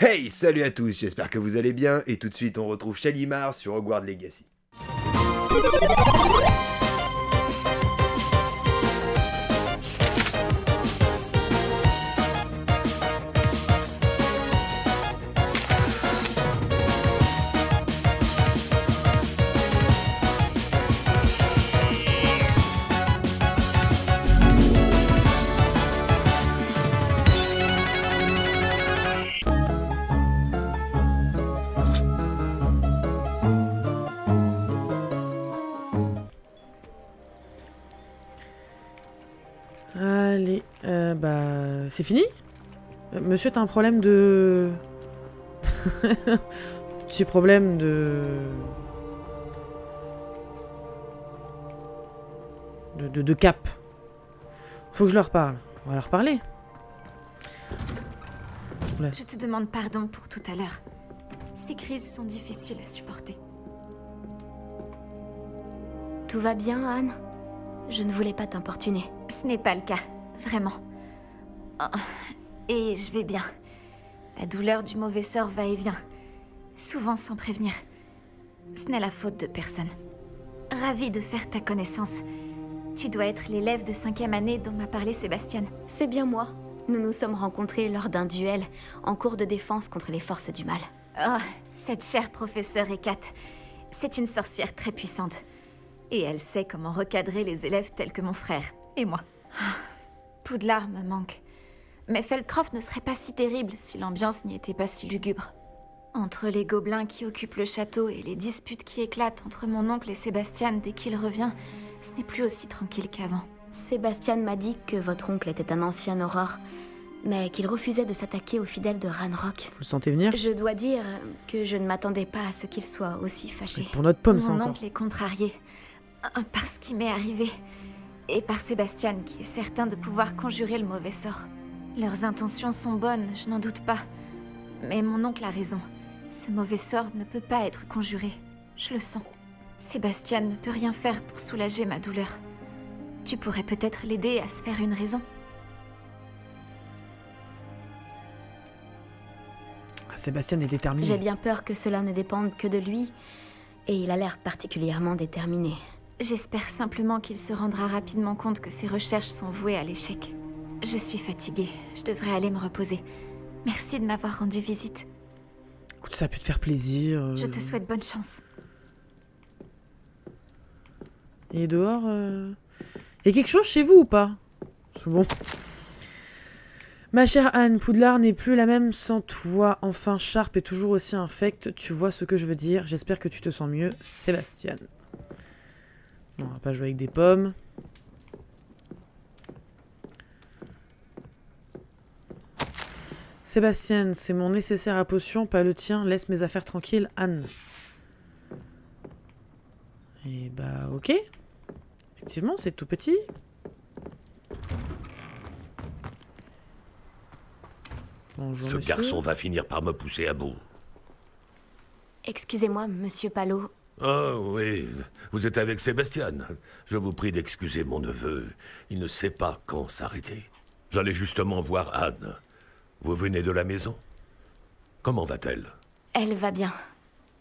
Hey, salut à tous, j'espère que vous allez bien, et tout de suite on retrouve Shalimar sur Hogwarts Legacy. Allez, c'est fini. Monsieur, t'as un problème de... Petit problème de cap. Faut que je leur parle. On va leur parler. Oula. Je te demande pardon pour tout à l'heure. Ces crises sont difficiles à supporter. Tout va bien, Anne? Je ne voulais pas t'importuner. Ce n'est pas le cas, vraiment. Oh, et je vais bien. La douleur du mauvais sort va et vient, souvent sans prévenir. Ce n'est la faute de personne. Ravie de faire ta connaissance. Tu dois être l'élève de 5e année dont m'a parlé Sébastien. C'est bien moi. Nous nous sommes rencontrés lors d'un duel en cours de défense contre les forces du mal. Oh, cette chère professeure Hécate. C'est une sorcière très puissante. Et elle sait comment recadrer les élèves tels que mon frère, et moi. Poudlard me manque. Mais Feldcroft ne serait pas si terrible si l'ambiance n'y était pas si lugubre. Entre les gobelins qui occupent le château et les disputes qui éclatent entre mon oncle et Sébastien dès qu'il revient, ce n'est plus aussi tranquille qu'avant. Sébastien m'a dit que votre oncle était un ancien aurore, mais qu'il refusait de s'attaquer aux fidèles de Ranrock. Vous le sentez venir? Je dois dire que je ne m'attendais pas à ce qu'il soit aussi fâché. Pour notre pomme, ça Mon encore. oncle est contrarié. Par ce qui m'est arrivé. Et par Sébastien qui est certain de pouvoir conjurer le mauvais sort. Leurs intentions sont bonnes, je n'en doute pas. Mais mon oncle a raison. Ce mauvais sort ne peut pas être conjuré. Je le sens. Sébastien ne peut rien faire pour soulager ma douleur. Tu pourrais peut-être l'aider à se faire une raison. Ah, Sébastien est déterminé. J'ai bien peur que cela ne dépende que de lui, et il a l'air particulièrement déterminé. J'espère simplement qu'il se rendra rapidement compte que ses recherches sont vouées à l'échec. Je suis fatiguée, je devrais aller me reposer. Merci de m'avoir rendu visite. Écoute, ça a pu te faire plaisir. Je te souhaite bonne chance. Et dehors, y a quelque chose chez vous ou pas? C'est bon. Ma chère Anne, Poudlard n'est plus la même sans toi. Enfin, Sharp est toujours aussi infect. Tu vois ce que je veux dire. J'espère que tu te sens mieux, Sébastien. Non, on va pas jouer avec des pommes. Sébastien, c'est mon nécessaire à potion, pas le tien. Laisse mes affaires tranquilles, Anne. Et bah, ok. Effectivement, c'est tout petit. Bonjour, Ce monsieur. garçon va finir par me pousser à bout. Excusez-moi, monsieur Palot. Oh oui, vous êtes avec Sébastien. Je vous prie d'excuser mon neveu. Il ne sait pas quand s'arrêter. J'allais justement voir Anne. Vous venez de la maison? Comment va-t-elle? Elle va bien.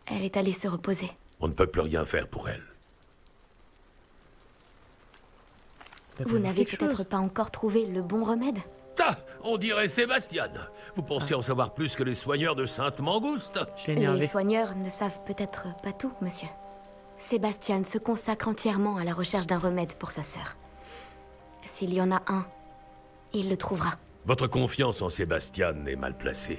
Elle est allée se reposer. On ne peut plus rien faire pour elle. Il va Vous falloir n'avez quelque peut-être chose. pas encore trouvé le bon remède? Ah, on dirait Sébastien. Vous pensez en savoir plus que les soigneurs de Sainte-Mangouste? Je l'ai énervé. Les soigneurs ne savent peut-être pas tout, monsieur. Sébastien se consacre entièrement à la recherche d'un remède pour sa sœur. S'il y en a un, il le trouvera. Votre confiance en Sébastien est mal placée.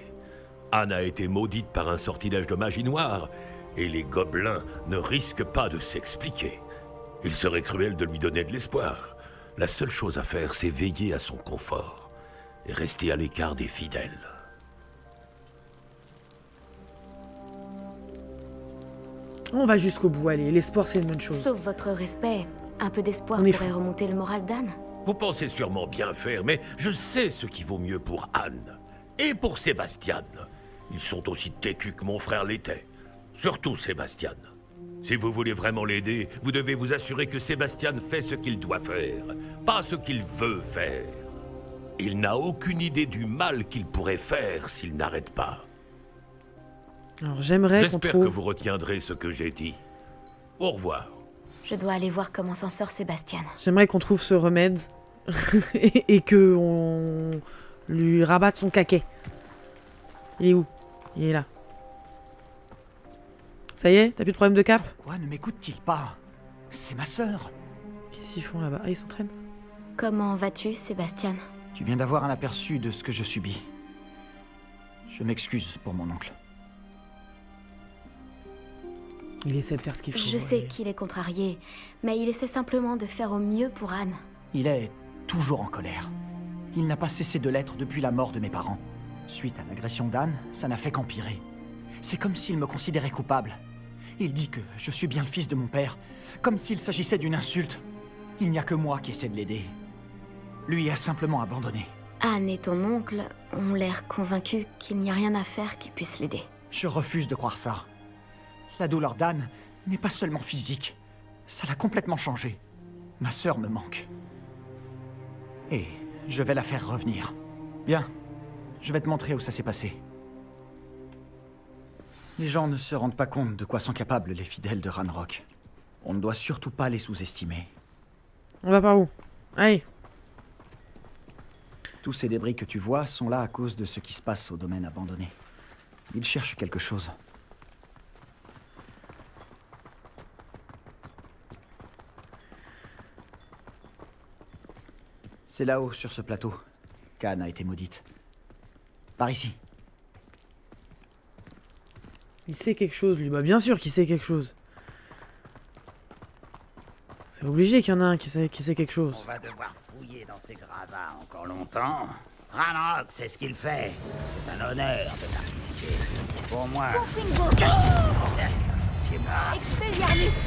Anne a été maudite par un sortilège de magie noire, et les gobelins ne risquent pas de s'expliquer. Il serait cruel de lui donner de l'espoir. La seule chose à faire, c'est veiller à son confort, et rester à l'écart des fidèles. On va jusqu'au bout, allez. L'espoir, c'est une bonne chose. Sauf votre respect, un peu d'espoir On est pourrait fou. remonter le moral d'Anne. Vous pensez sûrement bien faire, mais je sais ce qui vaut mieux pour Anne. Et pour Sébastien. Ils sont aussi têtus que mon frère l'était. Surtout Sébastien. Si vous voulez vraiment l'aider, vous devez vous assurer que Sébastien fait ce qu'il doit faire, pas ce qu'il veut faire. Il n'a aucune idée du mal qu'il pourrait faire s'il n'arrête pas. Alors j'aimerais qu'on J'espère que trouve... vous retiendrez ce que j'ai dit. Au revoir. Je dois aller voir comment s'en sort Sébastien. J'aimerais qu'on trouve ce remède et que on lui rabatte son caquet. Il est où? Il est là. Ça y est, t'as plus de problème de cap? Pourquoi ne m'écoute-t-il pas? C'est ma sœur. Qu'est-ce qu'ils font là-bas? Ah, ils s'entraînent. Comment vas-tu, Sébastien? Tu viens d'avoir un aperçu de ce que je subis. Je m'excuse pour mon oncle. Il essaie de faire ce qu'il faut. Je sais et- qu'il est contrarié, mais il essaie simplement de faire au mieux pour Anne. Il est toujours en colère. Il n'a pas cessé de l'être depuis la mort de mes parents. Suite à l'agression d'Anne, ça n'a fait qu'empirer. C'est comme s'il me considérait coupable. Il dit que je suis bien le fils de mon père, comme s'il s'agissait d'une insulte. Il n'y a que moi qui essaie de l'aider. Lui a simplement abandonné. Anne et ton oncle ont l'air convaincus qu'il n'y a rien à faire qui puisse l'aider. Je refuse de croire ça. La douleur d'Anne n'est pas seulement physique. Ça l'a complètement changé. Ma sœur me manque. Et je vais la faire revenir. Bien. Je vais te montrer où ça s'est passé. Les gens ne se rendent pas compte de quoi sont capables les fidèles de Ranrock. On ne doit surtout pas les sous-estimer. On va par où? Allez. Tous ces débris que tu vois sont là à cause de ce qui se passe au domaine abandonné. Ils cherchent quelque chose. C'est là-haut, sur ce plateau, qu'Anne a été maudite. Par ici. Il sait quelque chose, lui. Bah bien sûr qu'il sait quelque chose. C'est obligé qu'il y en a un qui sait quelque chose. On va devoir fouiller dans ces gravats encore longtemps. Ranrock, c'est ce qu'il fait. C'est un honneur de participer. Pour moi, Fingo! c'est un sorcier mort. Expelliarmus!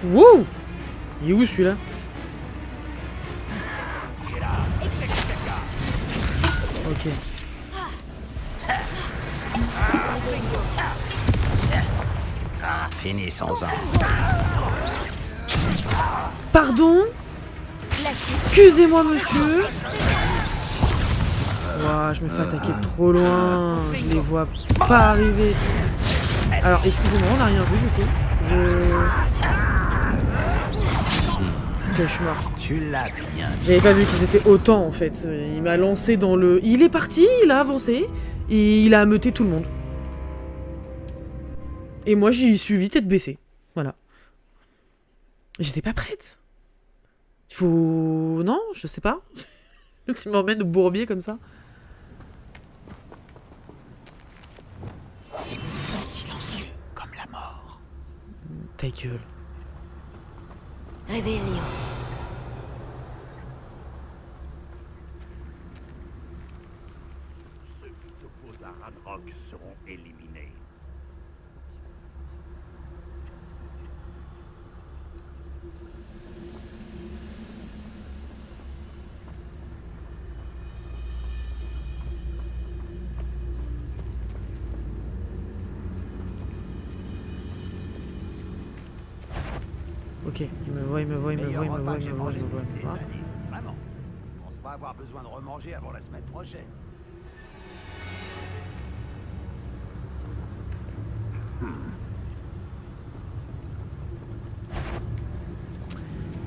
Wouh! Il est où celui-là? Ok. Finissons-en. Pardon? Excusez-moi, monsieur. Ouah, je me fais attaquer de trop loin. Je les vois pas arriver. Alors, excusez-moi, on n'a rien vu du coup. Ok, je suis mort. Tu l'as bien. J'avais pas vu qu'ils étaient autant en fait. Il m'a lancé dans le... Il est parti, il a avancé, et il a ameuté tout le monde. Et moi j'y suis suivi tête baissée. Voilà. J'étais pas prête. Il faut... Non, je sais pas. Il m'emmène au bourbier comme ça. Silencieux comme la mort. Ta gueule. Réveillon. Ceux qui s'opposent à Ranrock seront éliminés. Ok, il me voit, il me voit, il me voit, il me voit, il me voit, il me voit. Ah. Vraiment. On se va avoir besoin de remanger avant la semaine prochaine.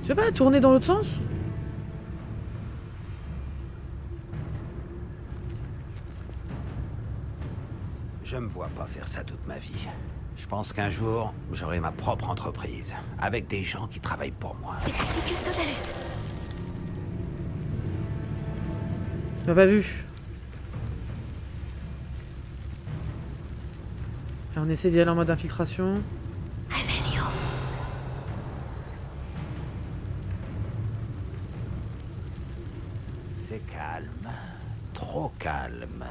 Tu veux pas tourner dans l'autre sens? Je me vois pas faire ça toute ma vie. Je pense qu'un jour, j'aurai ma propre entreprise, avec des gens qui travaillent pour moi. Petrificus totalus. Tu m'as pas vu. Et on essaie d'y aller en mode infiltration. Réveillon. C'est calme. Trop calme.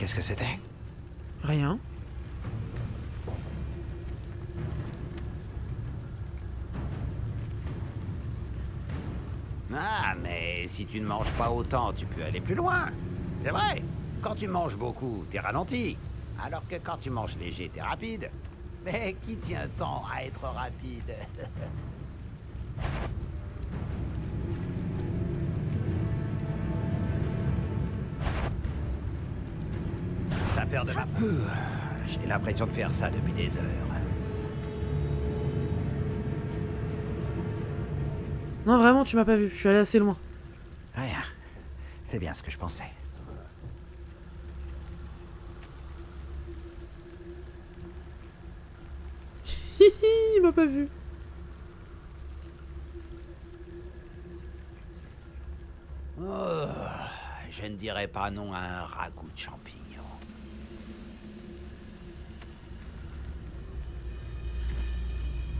Qu'est-ce que c'était? Rien. Ah, mais si tu ne manges pas autant, tu peux aller plus loin. C'est vrai. Quand tu manges beaucoup, t'es ralenti. Alors que quand tu manges léger, t'es rapide. Mais qui tient tant à être rapide? T'as peur de ma... J'ai l'impression de faire ça depuis des heures. Non, vraiment, tu m'as pas vu. Je suis allé assez loin. Rien. C'est bien ce que je pensais. Il m'a pas vu. Oh, je ne dirais pas non à un ragoût de champignons.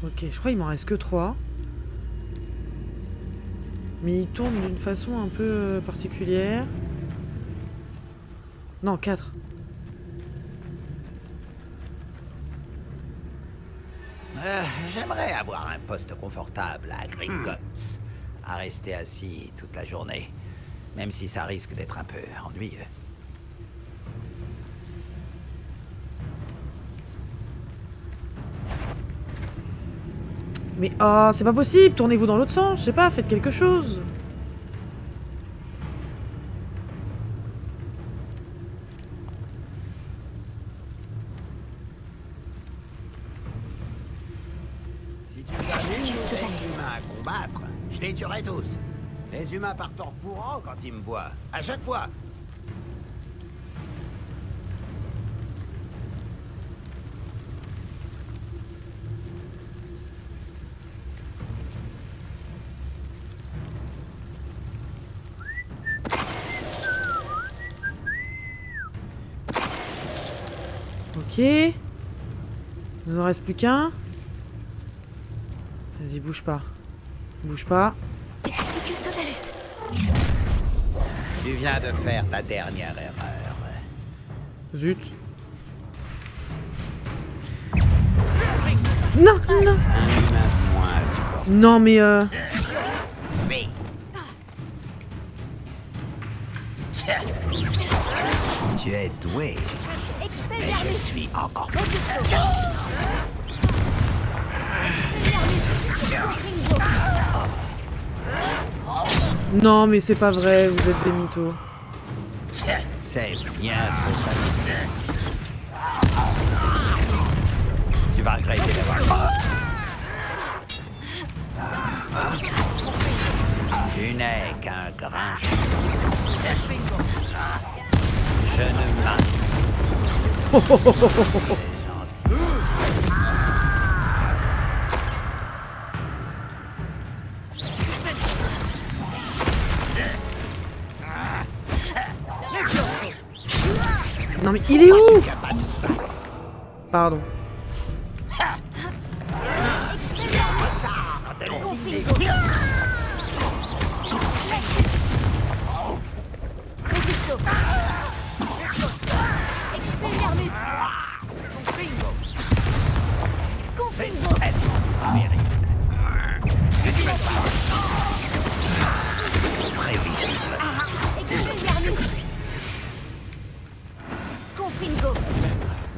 Ok, je crois qu'il m'en reste que 3. Mais il tourne d'une façon un peu particulière. Non, 4. J'aimerais avoir un poste confortable à Gringotts. À rester assis toute la journée. Même si ça risque d'être un peu ennuyeux. Mais oh, c'est pas possible. Tournez-vous dans l'autre sens. Je sais pas, faites quelque chose. Si tu m'avais les humains à combattre, je les tuerais tous. Les humains partent en courant quand ils me voient. À chaque fois. Ok. Il nous en reste plus qu'un. Vas-y, bouge pas. Bouge pas. Totalus. Tu viens de faire ta dernière erreur. Zut. Non, non. Un humain de moins à supporter. Non, mais Mais... Tu es doué, mais je suis encore plus... non, mais c'est pas vrai. Vous êtes des mythos. C'est bien trop facile. Tu vas regretter d'avoir... Tu n'es qu'un grincheux. Je ne m'en... C'est gentil. Non, mais il est où? Pardon.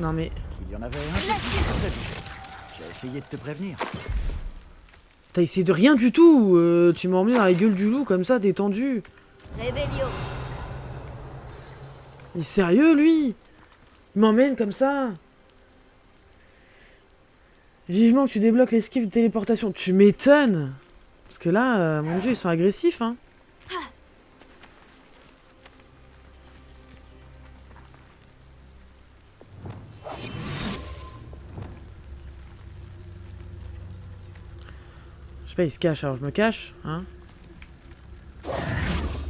Non, mais... Il y en avait un. J'ai essayé de te prévenir. T'as essayé de rien du tout. Tu m'as emmené dans la gueule du loup comme ça, détendu. Revelio. Il est sérieux, lui? Il m'emmène comme ça. Vivement que tu débloques l'esquive de téléportation. Tu m'étonnes. Parce que là, mon dieu, ils sont agressifs, hein. Je sais pas, il se cache, alors je me cache, hein.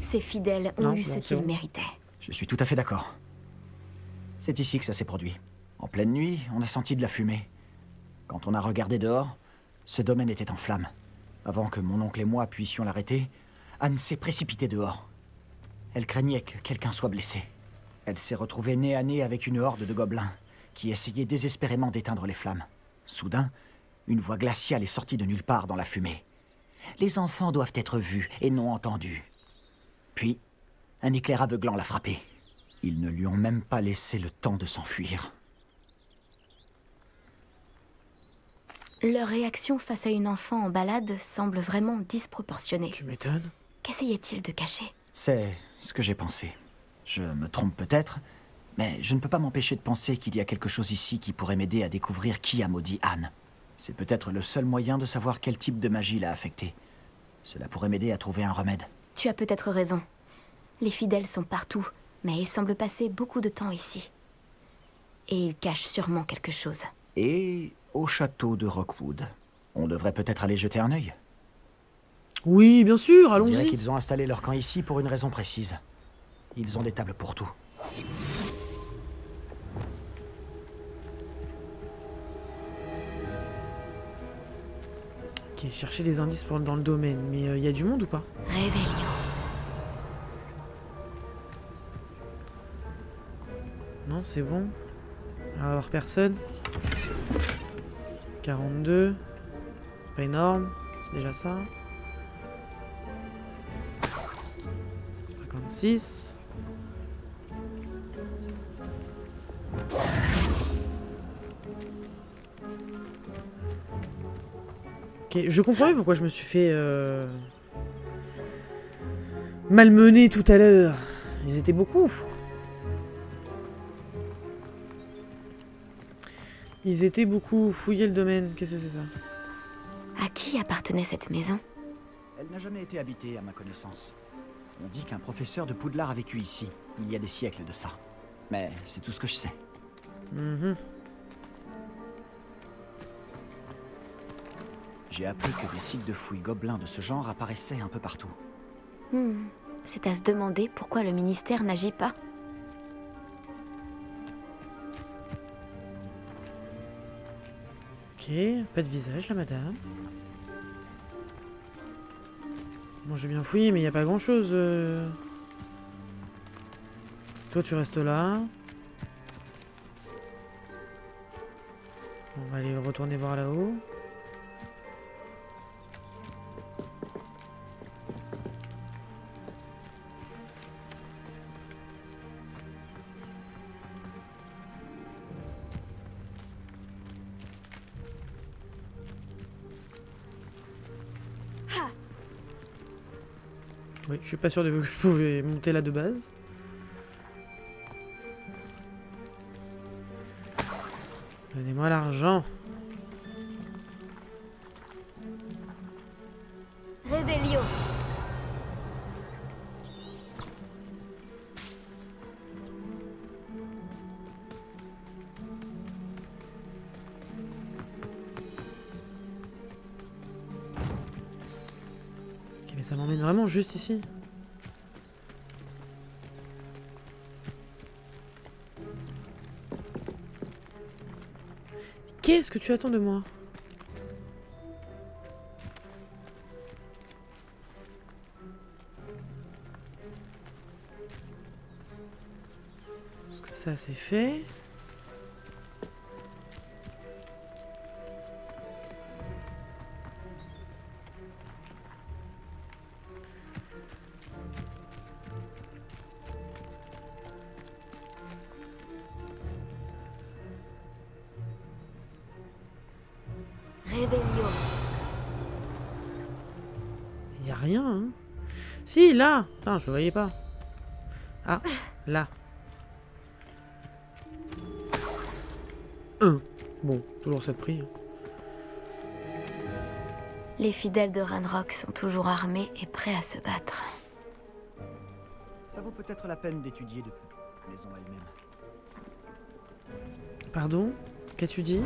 Ces fidèles ont Non, eu bon, ce c'est qu'ils bon. méritaient. Je suis tout à fait d'accord. C'est ici que ça s'est produit. En pleine nuit, on a senti de la fumée. Quand on a regardé dehors, ce domaine était en flammes. Avant que mon oncle et moi puissions l'arrêter, Anne s'est précipitée dehors. Elle craignait que quelqu'un soit blessé. Elle s'est retrouvée nez à nez avec une horde de gobelins qui essayaient désespérément d'éteindre les flammes. Soudain, une voix glaciale est sortie de nulle part dans la fumée. Les enfants doivent être vus et non entendus. Puis, un éclair aveuglant l'a frappée. Ils ne lui ont même pas laissé le temps de s'enfuir. Leur réaction face à une enfant en balade semble vraiment disproportionnée. Tu m'étonnes. Qu'essayait-il de cacher? C'est ce que j'ai pensé. Je me trompe peut-être, mais je ne peux pas m'empêcher de penser qu'il y a quelque chose ici qui pourrait m'aider à découvrir qui a maudit Anne. C'est peut-être le seul moyen de savoir quel type de magie l'a affectée. Cela pourrait m'aider à trouver un remède. Tu as peut-être raison. Les fidèles sont partout, mais ils semblent passer beaucoup de temps ici. Et ils cachent sûrement quelque chose. Et au château de Rockwood. On devrait peut-être aller jeter un œil. Oui, bien sûr, On dirait allons-y. qu'ils ont installé leur camp ici pour une raison précise. Ils ont des tables pour tout. Ok, chercher des indices dans le domaine. Mais il y a du monde ou pas? Réveillon. Non, c'est bon. On va avoir personne. 42. Pas énorme. C'est déjà ça. 56. Ok, je comprends mieux pourquoi je me suis fait malmener tout à l'heure. Ils étaient beaucoup. Ils étaient beaucoup. Fouiller le domaine. Qu'est-ce que c'est ça? À qui appartenait cette maison? Elle n'a jamais été habitée, à ma connaissance. On dit qu'un professeur de Poudlard a vécu ici, il y a des siècles de ça. Mais c'est tout ce que je sais. Mhm. J'ai appris que des sites de fouilles gobelins de ce genre apparaissaient un peu partout. C'est à se demander pourquoi le ministère n'agit pas. Ok, pas de visage là, madame. Bon, j'ai bien fouillé, mais il n'y a pas grand chose. Toi, tu restes là. On va aller retourner voir là-haut. Oui, je suis pas sûr que je pouvais monter là de base. Donnez-moi l'argent. Réveillon. Ok, mais ça m'emmène vraiment juste ici. Qu'est-ce que tu attends de moi? Parce que ça c'est fait. Réveillon. Y a rien, hein. Si, là. Putain, je le voyais pas. Ah, là. Bon, toujours ça de prix. Les fidèles de Ranrock sont toujours armés et prêts à se battre. Ça vaut peut-être la peine d'étudier de plus près la maison elle-même. Pardon? Qu'as-tu dit?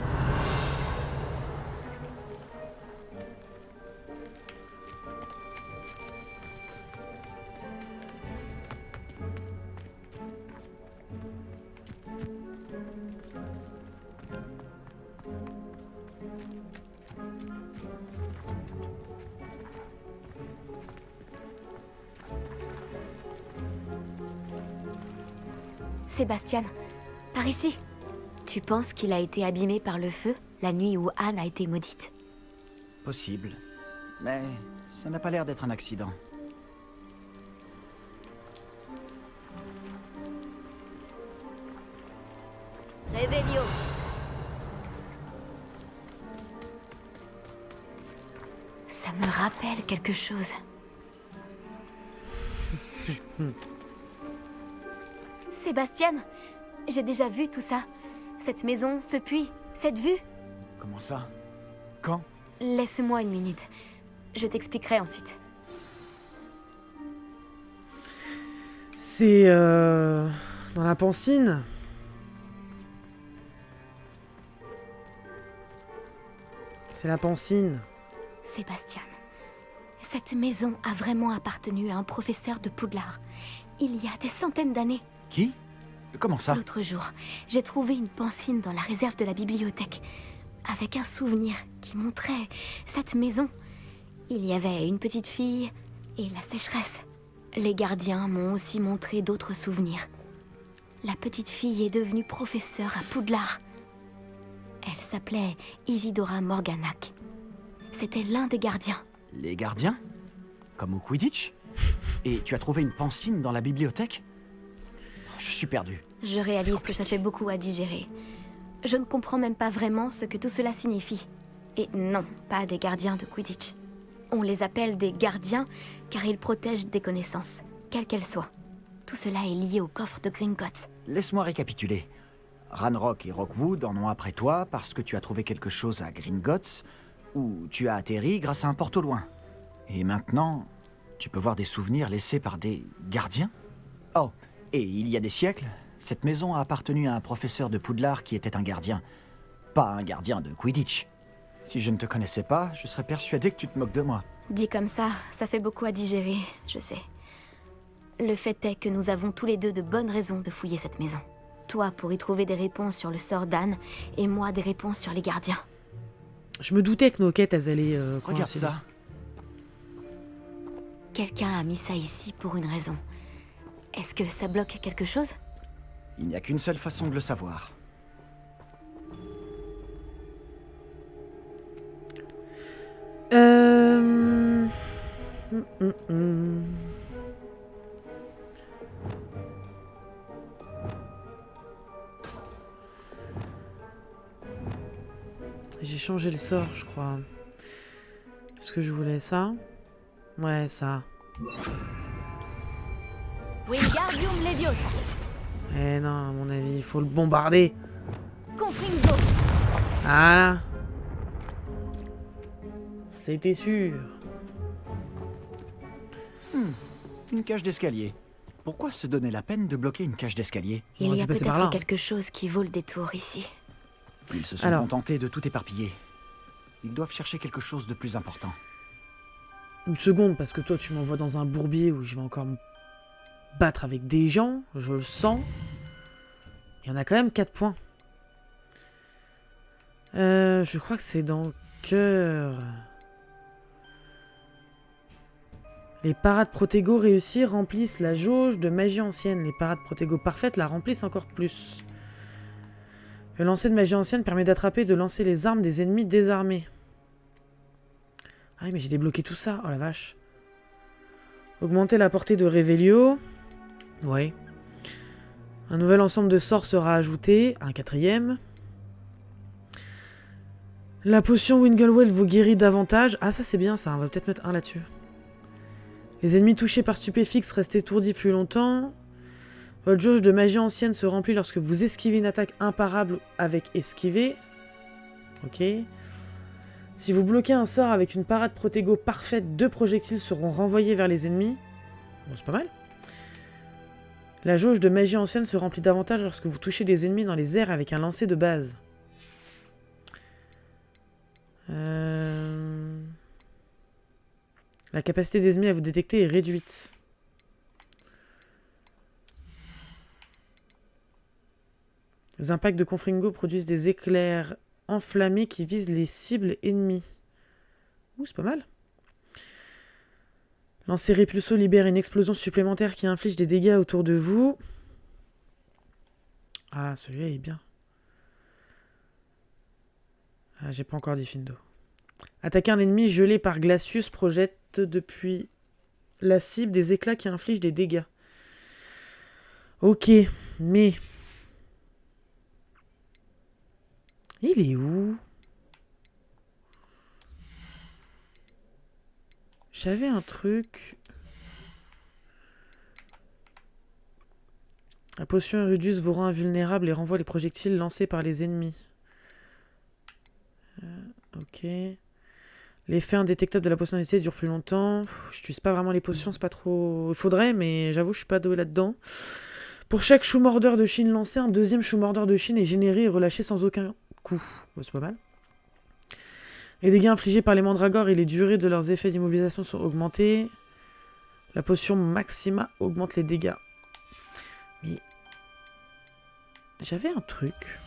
Sébastien, par ici. Tu penses qu'il a été abîmé par le feu la nuit où Anne a été maudite? Possible. Mais ça n'a pas l'air d'être un accident. Réveillon. Ça me rappelle quelque chose. Sébastien, j'ai déjà vu tout ça. Cette maison, ce puits, cette vue. Comment ça? Quand? Laisse-moi une minute. Je t'expliquerai ensuite. C'est dans la Pancine. C'est la Pancine. Sébastien, cette maison a vraiment appartenu à un professeur de Poudlard. Il y a des centaines d'années. Qui? Comment ça? L'autre jour, j'ai trouvé une pancine dans la réserve de la bibliothèque, avec un souvenir qui montrait cette maison. Il y avait une petite fille et la sécheresse. Les gardiens m'ont aussi montré d'autres souvenirs. La petite fille est devenue professeure à Poudlard. Elle s'appelait Isidora Morganac. C'était l'un des gardiens. Les gardiens? Comme au Quidditch? Et tu as trouvé une pancine dans la bibliothèque? Je suis perdu. Je réalise que ça fait beaucoup à digérer. Je ne comprends même pas vraiment ce que tout cela signifie. Et non, pas des gardiens de Quidditch. On les appelle des gardiens car ils protègent des connaissances, quelles qu'elles soient. Tout cela est lié au coffre de Gringotts. Laisse-moi récapituler. Ranrock et Rockwood en ont après toi parce que tu as trouvé quelque chose à Gringotts, où tu as atterri grâce à un porte au loin. Et maintenant, tu peux voir des souvenirs laissés par des gardiens? Oh, et il y a des siècles, cette maison a appartenu à un professeur de Poudlard qui était un gardien. Pas un gardien de Quidditch. Si je ne te connaissais pas, je serais persuadé que tu te moques de moi. Dit comme ça fait beaucoup à digérer, je sais. Le fait est que nous avons tous les deux de bonnes raisons de fouiller cette maison. Toi pour y trouver des réponses sur le sort d'Anne, et moi des réponses sur les gardiens. Je me doutais que nos quêtes, elles allaient Regarde coïncider. ça. Quelqu'un a mis ça ici pour une raison. Est-ce que ça bloque quelque chose? Il n'y a qu'une seule façon de le savoir. Hum, hum. J'ai changé le sort, je crois. Est-ce que je voulais ça? Ouais, ça. Wingardium Leviosa. Eh non, à mon avis, il faut le bombarder. Confringo. Voilà. C'était sûr. Une cage d'escalier. Pourquoi se donner la peine de bloquer une cage d'escalier? On Il aurait y a dû passer par peut-être là. quelque chose qui vaut le détour ici. Ils se sont Alors. contentés de tout éparpiller. Ils doivent chercher quelque chose de plus important. Une seconde, parce que toi, tu m'envoies dans un bourbier où je vais encore me battre avec des gens. Je le sens. Il y en a quand même 4 points. Je crois que c'est dans cœur. Les parades protégo réussies remplissent la jauge de magie ancienne. Les parades protégo parfaites la remplissent encore plus. Le lancer de magie ancienne permet d'attraper et de lancer les armes des ennemis désarmés. Ah oui, mais j'ai débloqué tout ça. Oh la vache. Augmenter la portée de Revelio. Ouais. Un nouvel ensemble de sorts sera ajouté. Un 4e. La potion Winglewell vous guérit davantage. Ah ça c'est bien ça. On va peut-être mettre un là-dessus. Les ennemis touchés par stupéfixe restent étourdis plus longtemps. Votre jauge de magie ancienne se remplit lorsque vous esquivez une attaque imparable avec esquiver. Ok. Si vous bloquez un sort avec une parade protégo parfaite, 2 projectiles seront renvoyés vers les ennemis. Bon, c'est pas mal. La jauge de magie ancienne se remplit davantage lorsque vous touchez des ennemis dans les airs avec un lancer de base. La capacité des ennemis à vous détecter est réduite. Les impacts de Confringo produisent des éclairs enflammés qui visent les cibles ennemies. Ouh, c'est pas mal. Lancer Répulso libère une explosion supplémentaire qui inflige des dégâts autour de vous. Ah, celui-là, il est bien. Ah, j'ai pas encore dit Findo. Attaquer un ennemi gelé par Glacius projette depuis la cible des éclats qui infligent des dégâts. Ok, mais... Il est où? J'avais un truc... La potion Erudus vous rend invulnérable et renvoie les projectiles lancés par les ennemis. Ok. L'effet indétectable de la potion d'essai dure plus longtemps. Je n'utilise pas vraiment les potions, c'est pas trop... Il faudrait, mais j'avoue, je suis pas doué là-dedans. Pour chaque chou mordeur de Chine lancé, un deuxième chou mordeur de Chine est généré et relâché sans aucun coup. Bon, c'est pas mal. Les dégâts infligés par les mandragores et les durées de leurs effets d'immobilisation sont augmentés. La potion Maxima augmente les dégâts. Mais... J'avais un truc...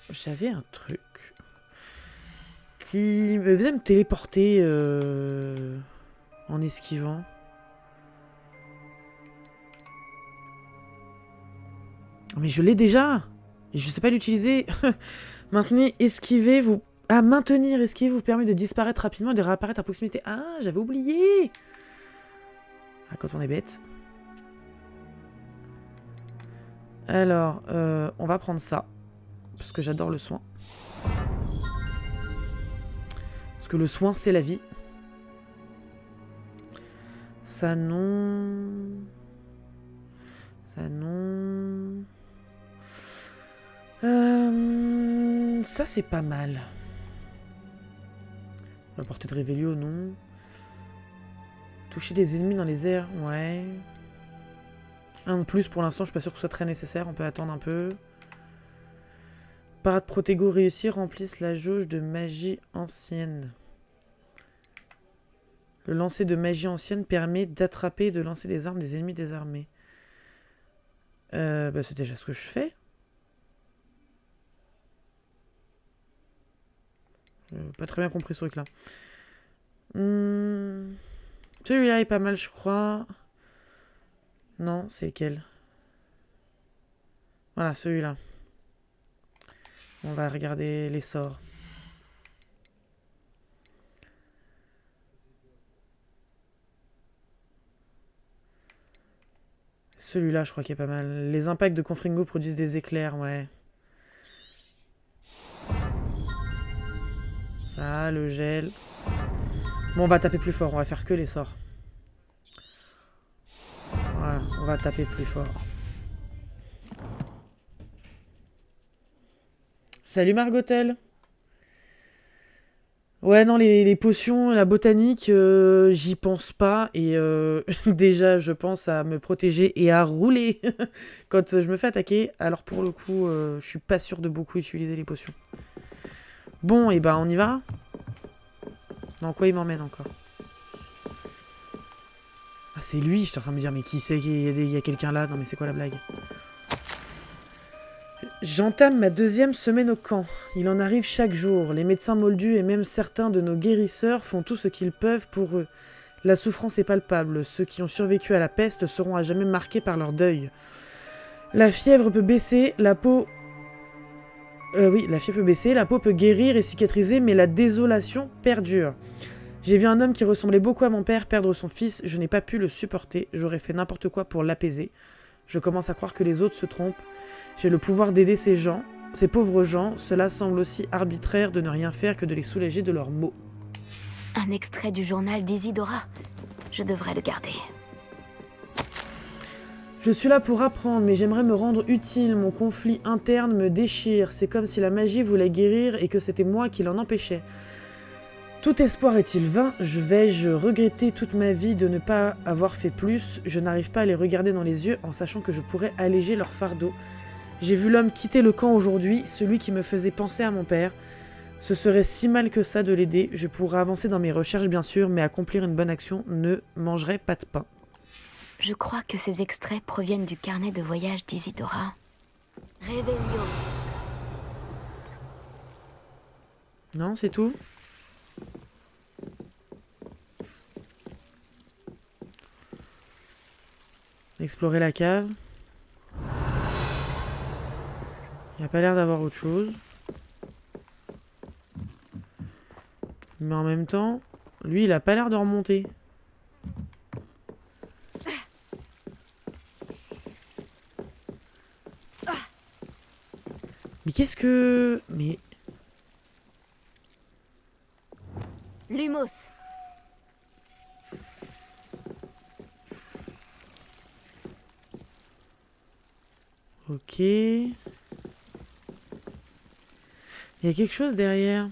J'avais un truc qui me faisait me téléporter en esquivant. Mais je l'ai déjà. Et je sais pas l'utiliser. Maintenez, esquiver, vous... Ah, maintenir, esquiver vous permet de disparaître rapidement et de réapparaître à proximité. Ah, j'avais oublié. Ah, quand on est bête. Alors, on va prendre ça. Parce que j'adore le soin. Parce que le soin, c'est la vie. Ça non... Ça non... Ça, c'est pas mal. La portée de Révélio, non. Toucher des ennemis dans les airs, ouais. Un de plus, pour l'instant, je suis pas sûr que ce soit très nécessaire. On peut attendre un peu. Parade Protego réussi, remplissent la jauge de magie ancienne. Le lancer de magie ancienne permet d'attraper et de lancer des armes des ennemis désarmés. Bah c'est déjà ce que je fais. Pas très bien compris ce truc-là. Celui-là est pas mal, je crois. Non, c'est lequel? Voilà, celui-là. On va regarder les sorts. Celui-là, je crois qu'il est pas mal. Les impacts de Confringo produisent des éclairs, ouais. Ça, le gel. Bon, on va taper plus fort. On va faire que les sorts. Voilà, on va taper plus fort. Salut Margotel. Ouais, non, les potions, la botanique, j'y pense pas. Et déjà, je pense à me protéger et à rouler quand je me fais attaquer. Alors pour le coup, je suis pas sûr de beaucoup utiliser les potions. Bon, et ben on y va. Dans quoi il m'emmène encore? Ah, c'est lui, j'étais en train de me dire, mais qui c'est? Il y a quelqu'un là? Non, mais c'est quoi la blague? J'entame ma 2e semaine au camp. Il en arrive chaque jour. Les médecins moldus et même certains de nos guérisseurs font tout ce qu'ils peuvent pour eux. La souffrance est palpable. Ceux qui ont survécu à la peste seront à jamais marqués par leur deuil. La fièvre peut baisser, la peau... oui, la fièvre peut baisser, la peau peut guérir et cicatriser, mais la désolation perdure. J'ai vu un homme qui ressemblait beaucoup à mon père perdre son fils. Je n'ai pas pu le supporter. J'aurais fait n'importe quoi pour l'apaiser. Je commence à croire que les autres se trompent. J'ai le pouvoir d'aider ces gens, ces pauvres gens. Cela semble aussi arbitraire de ne rien faire que de les soulager de leurs maux. Un extrait du journal d'Isidora. Je devrais le garder. Je suis là pour apprendre, mais j'aimerais me rendre utile. Mon conflit interne me déchire. C'est comme si la magie voulait guérir et que c'était moi qui l'en empêchais. Tout espoir est-il vain? Vais-je regretter toute ma vie de ne pas avoir fait plus? Je n'arrive pas à les regarder dans les yeux en sachant que je pourrais alléger leur fardeau. J'ai vu l'homme quitter le camp aujourd'hui, celui qui me faisait penser à mon père. Ce serait si mal que ça de l'aider. Je pourrais avancer dans mes recherches bien sûr, mais accomplir une bonne action ne mangerait pas de pain. Je crois que ces extraits proviennent du carnet de voyage d'Isidora. Réveillon. Non, c'est tout? Explorer la cave. Il n'y a pas l'air d'avoir autre chose. Mais en même temps, lui, il a pas l'air de remonter. Mais qu'est-ce que... Mais... Lumos. Ok. Il y a quelque chose derrière.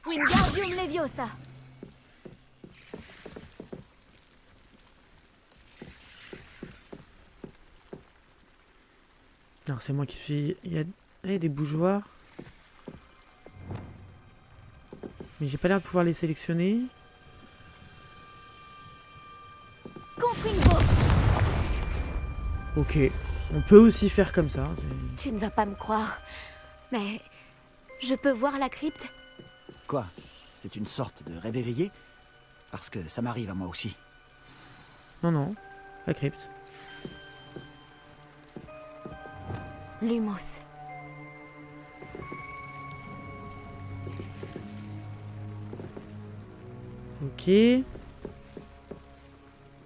Wingardium Leviosa. Alors c'est moi qui suis... Il y a des bougeoirs. Mais j'ai pas l'air de pouvoir les sélectionner. Confringo. Ok. On peut aussi faire comme ça. Tu ne vas pas me croire, mais je peux voir la crypte? Quoi? C'est une sorte de rêve éveillé? Parce que ça m'arrive à moi aussi. Non, non. La crypte. Lumos. Ok.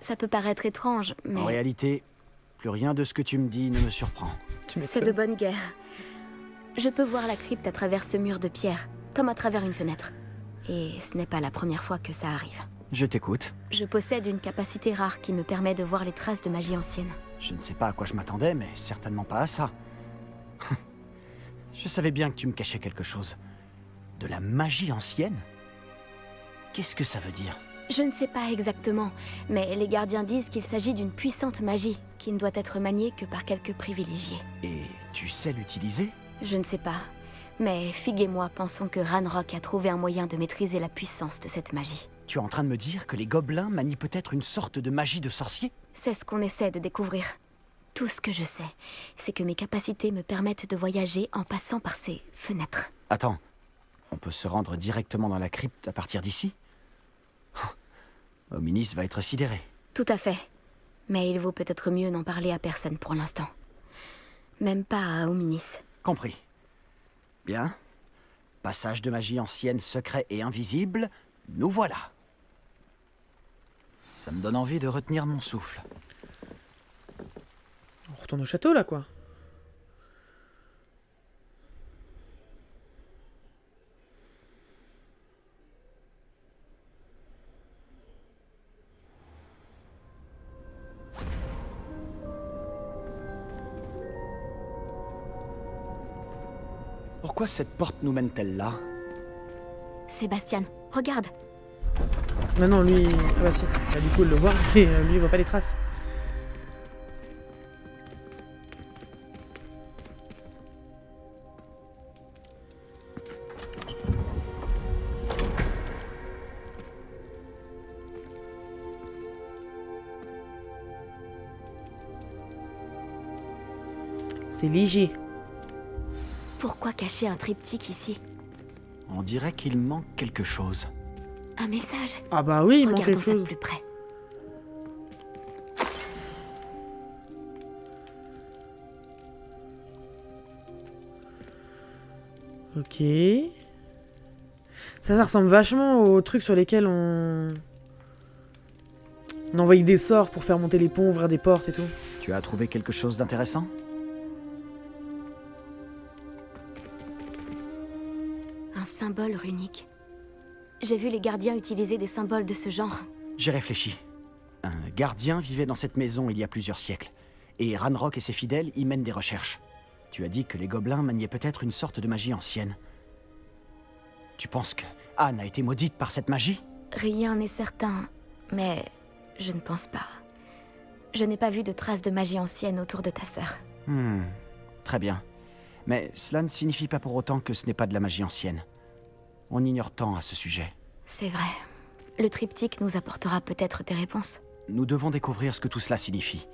Ça peut paraître étrange, mais En réalité, plus rien de ce que tu me dis ne me surprend. Tu c'est de bonne guerre. Je peux voir la crypte à travers ce mur de pierre, comme à travers une fenêtre. Et ce n'est pas la première fois que ça arrive. Je t'écoute. Je possède une capacité rare qui me permet de voir les traces de magie ancienne. Je ne sais pas à quoi je m'attendais, mais certainement pas à ça. Je savais bien que tu me cachais quelque chose. De la magie ancienne? Qu'est-ce que ça veut dire? Je ne sais pas exactement, mais les gardiens disent qu'il s'agit d'une puissante magie qui ne doit être maniée que par quelques privilégiés. Et tu sais l'utiliser? Je ne sais pas, mais Fig et moi pensons que Ranrock a trouvé un moyen de maîtriser la puissance de cette magie. Tu es en train de me dire que les gobelins manient peut-être une sorte de magie de sorcier? C'est ce qu'on essaie de découvrir. Tout ce que je sais, c'est que mes capacités me permettent de voyager en passant par ces fenêtres. Attends, on peut se rendre directement dans la crypte à partir d'ici? Ominis va être sidéré. Tout à fait. Mais il vaut peut-être mieux n'en parler à personne pour l'instant. Même pas à Ominis. Compris. Bien. Passage de magie ancienne, secret et invisible, nous voilà. Ça me donne envie de retenir mon souffle. On retourne au château, là, quoi. Pourquoi cette porte nous mène-t-elle là? Sébastien, regarde. Non, non, lui... Ah bah si. Bah, du coup, il le voit, mais lui, il voit pas les traces. C'est léger. Pourquoi cacher un triptyque ici? On dirait qu'il manque quelque chose. Un message? Ah bah oui, il manque Regardons quelque ça de chose. plus près. Ok. Ça ressemble vachement aux trucs sur lesquels on envoyait des sorts pour faire monter les ponts, ouvrir des portes et tout. Tu as trouvé quelque chose d'intéressant? Un symbole runique. J'ai vu les gardiens utiliser des symboles de ce genre. J'ai réfléchi. Un gardien vivait dans cette maison il y a plusieurs siècles. Et Ranrock et ses fidèles y mènent des recherches. Tu as dit que les gobelins maniaient peut-être une sorte de magie ancienne. Tu penses que Anne a été maudite par cette magie? Rien n'est certain, mais je ne pense pas. Je n'ai pas vu de traces de magie ancienne autour de ta sœur. Très bien. Mais cela ne signifie pas pour autant que ce n'est pas de la magie ancienne. On ignore tant à ce sujet. C'est vrai. Le triptyque nous apportera peut-être des réponses. Nous devons découvrir ce que tout cela signifie.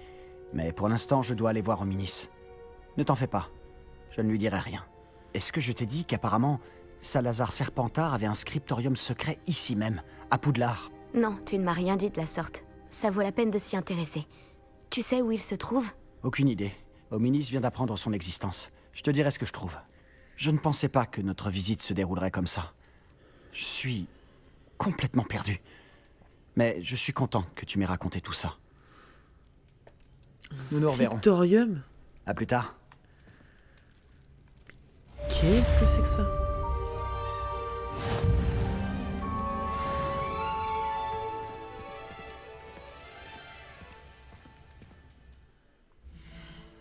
Mais pour l'instant, je dois aller voir Ominis. Ne t'en fais pas. Je ne lui dirai rien. Est-ce que je t'ai dit qu'apparemment, Salazar Serpentard avait un scriptorium secret ici même, à Poudlard. Non, tu ne m'as rien dit de la sorte. Ça vaut la peine de s'y intéresser. Tu sais où il se trouve? Aucune idée. Ominis vient d'apprendre son existence. Je te dirai ce que je trouve. Je ne pensais pas que notre visite se déroulerait comme ça. Je suis complètement perdu. Mais je suis content que tu m'aies raconté tout ça. Nous nous reverrons. Scriptorium? À plus tard. Qu'est-ce que c'est que ça?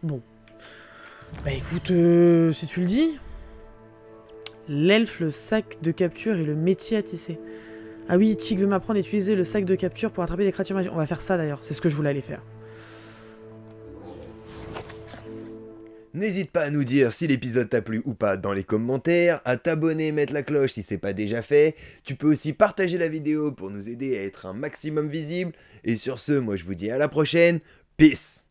Bon. Bah écoute, si tu le dis. L'elfe, le sac de capture et le métier à tisser. Ah oui, Chick veut m'apprendre à utiliser le sac de capture pour attraper des créatures magiques. On va faire ça d'ailleurs, c'est ce que je voulais aller faire. N'hésite pas à nous dire si l'épisode t'a plu ou pas dans les commentaires, à t'abonner, mettre la cloche si c'est pas déjà fait. Tu peux aussi partager la vidéo pour nous aider à être un maximum visible. Et sur ce, moi je vous dis à la prochaine. Peace!